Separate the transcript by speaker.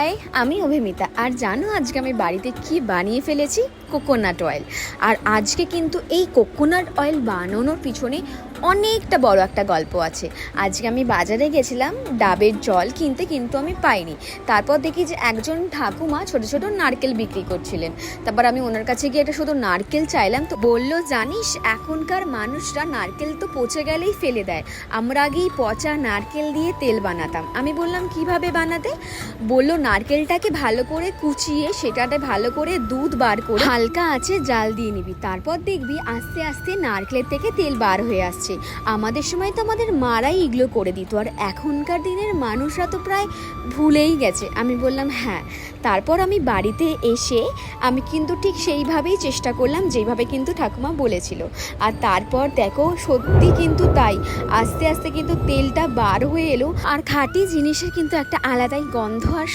Speaker 1: High, আমি অভিমিতা। আর জানো আজকে আমি বাড়িতে কি বানিয়ে ফেলেছি? Coconut oil. আর আজকে কিন্তু এই কোকোনাট অয়েল বানানোর পিছনে অনেকটা বড় একটা গল্প আছে। আজকে আমি বাজারে গেছিলাম ডাবের জল কিনতে, কিন্তু আমি পাইনি। তারপর দেখি যে একজন ঠাকুমা ছোট ছোট নারকেল বিক্রি করছিলেন। তারপর আমি ওনার কাছে গিয়ে একটা শুধু নারকেল চাইলাম, তো বললো, জানিস এখনকার মানুষরা নারকেল তো পচে গেলেই ফেলে দেয়, আমরা আগেই পচা নারকেল দিয়ে তেল বানাতাম। আমি বললাম কিভাবে বানাতে? বললো নারকেলটাকে ভালো করে কুচিয়ে সেটাতে ভালো করে দুধ বার করে হালকা আছে জাল দিয়ে নিবি, তারপর দেখবি আস্তে আস্তে নারকেলের থেকে তেল বার হয়ে আসছে। আমাদের সময় তো আমাদের মারাই এগুলো করে দিত, আর এখনকার দিনের মানুষরা তো প্রায় ভুলেই গেছে। আমি বললাম হ্যাঁ। তারপর আমি বাড়িতে এসে আমি কিন্তু ঠিক সেইভাবেই চেষ্টা করলাম যেইভাবে কিন্তু ঠাকুমা বলেছিল। আর তারপর দেখো সত্যি কিন্তু তাই, আস্তে আস্তে কিন্তু তেলটা বার হয়ে এলো। আর খাঁটি জিনিসের কিন্তু একটা আলাদাই গন্ধ আর